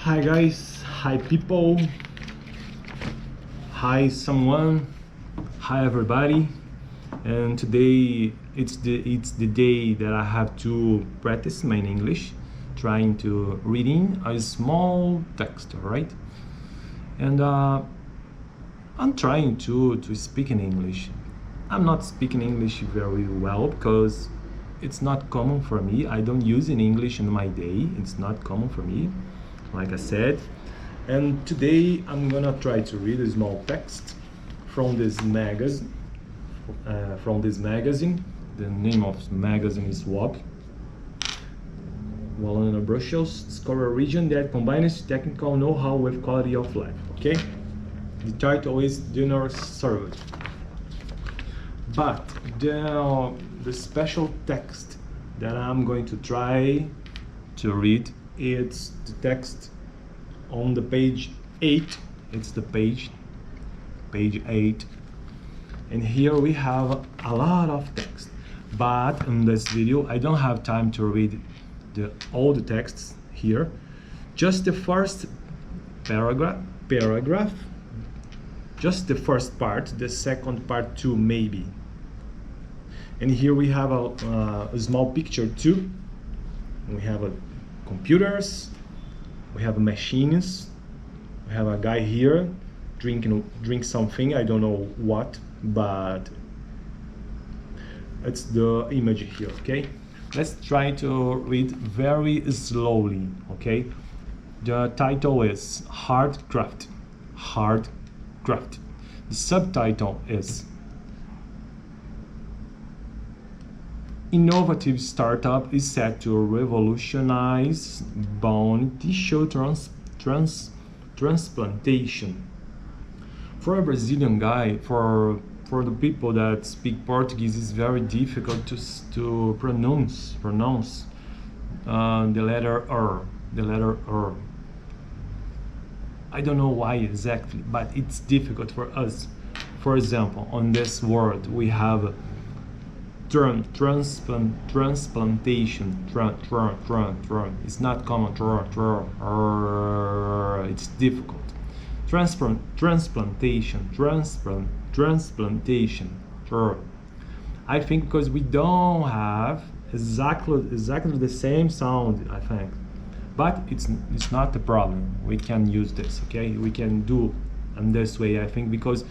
Hi guys, hi people, hi someone, hi everybody. And today it's the day that I have to practice my English, trying to reading a small text, right? And I'm trying to speak in English. I'm not speaking English very well because it's not common for me. I don't use in English in my day. It's not common for me, like I said. And today I'm gonna try to read a small text from this magazine. The name of the magazine is SOBRE. While in Brussels, discover a region that combines technical know-how with quality of life. Okay, the title is Dinner Served. But the special text that I'm going to try to read, it's the text on the page 8. It's the page 8, and here we have a lot of text, but in this video I don't have time to read all the texts here, just the first paragraph, just the first part, the second part too maybe. And here we have a small picture too. We have computers, we have machines, we have a guy here drink something, I don't know what, but it's the image here. Okay, let's try to read very slowly. Okay, the title is hard craft. The subtitle is innovative startup is set to revolutionize bone tissue transplantation. For a Brazilian guy, for the people that speak Portuguese, it's very difficult to pronounce the letter R. I don't know why exactly, but it's difficult for us. For example, on this word we have transplantation. It's not common. It's difficult. Transplantation. I think because we don't have exactly the same sound, I think, but it's not a problem. We can use this. Okay, we can do in this way, I think, because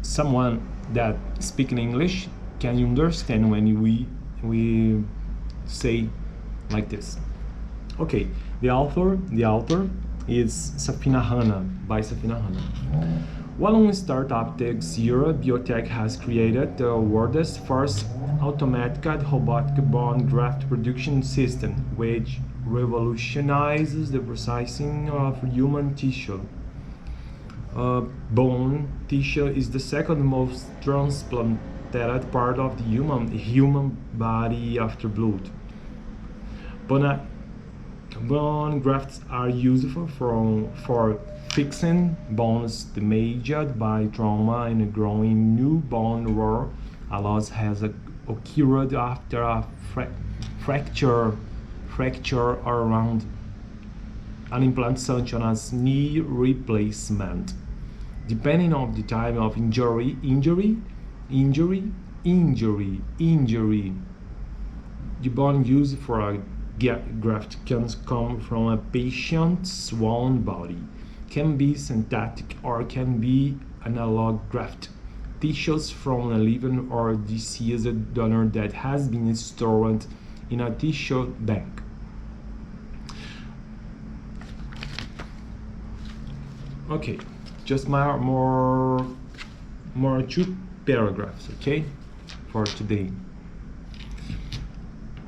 someone that speaks English can understand when we say like this. Okay, the author is Safina Hanna, by Safina Hanna. One startup tech Zero Biotech has created the world's first automatic robotic bone graft production system, which revolutionizes the processing of human tissue. Bone tissue is the second most transplanted part of the human body after blood. Bone grafts are useful for fixing bones damaged by trauma and growing new bone where a loss has occurred after a fracture around an implant such as knee replacement. Depending on the time of injury, the bone used for a graft can come from a patient's own body, can be synthetic or can be analog graft, tissues from a living or deceased donor that has been stored in a tissue bank. Okay, just more 2 paragraphs, okay, for today.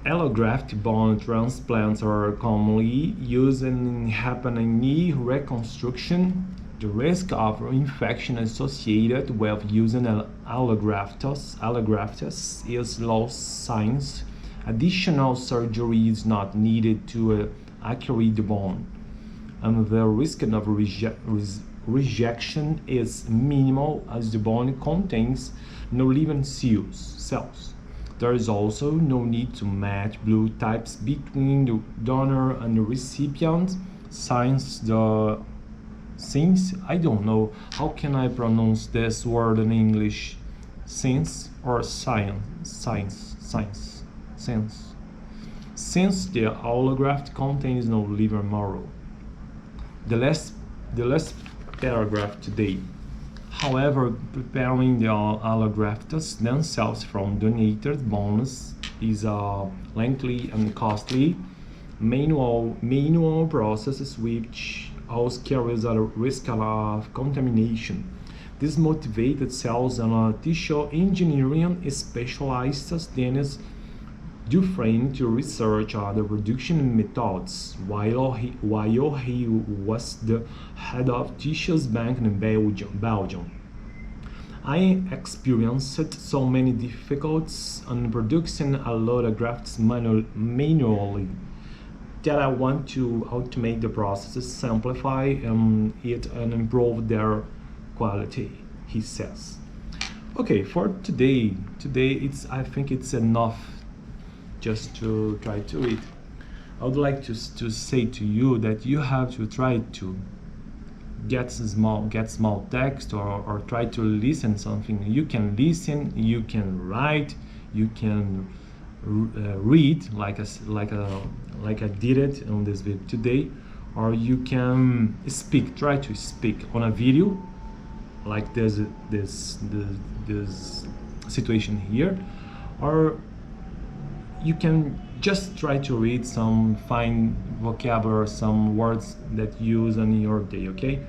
Allograft bone transplants are commonly used in happening knee reconstruction. The risk of infection associated with using allografts is low signs. Additional surgery is not needed to accurate the bone, and the risk of rejection is minimal as the bone contains no living cells. There is also no need to match blood types between the donor and the recipient, since I don't know how can I pronounce this word in English, since or since the allograft contains no liver marrow. The last paragraph today. However, preparing the allografts themselves from donated bones is a lengthy and costly manual process which also carries a risk of contamination. This motivated cells and tissue engineering specialist Dennis Dufresne to research the production methods while he was the head of tissues bank in Belgium. I experienced so many difficulties in producing allografts manually that I want to automate the process, simplify it, and improve their quality, he says. Okay, for today I think it's enough just to try to read. I would like to say to you that you have to try to get small text or try to listen something. You can listen, you can write, you can read like I did it on this video today, or you can try to speak on a video like this situation here, or you can just try to read some fine vocabulary, some words that you use in your day. Okay,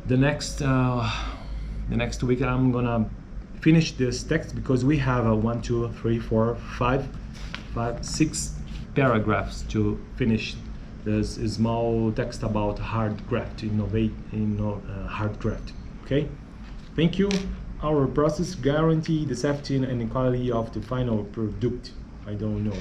the next week I'm gonna finish this text because we have a 1, 2, 3, 4, 5, 6 paragraphs to finish this small text about hard graft, hard graft. Okay, thank you. Our process guarantee the safety and quality of the final product. I don't know.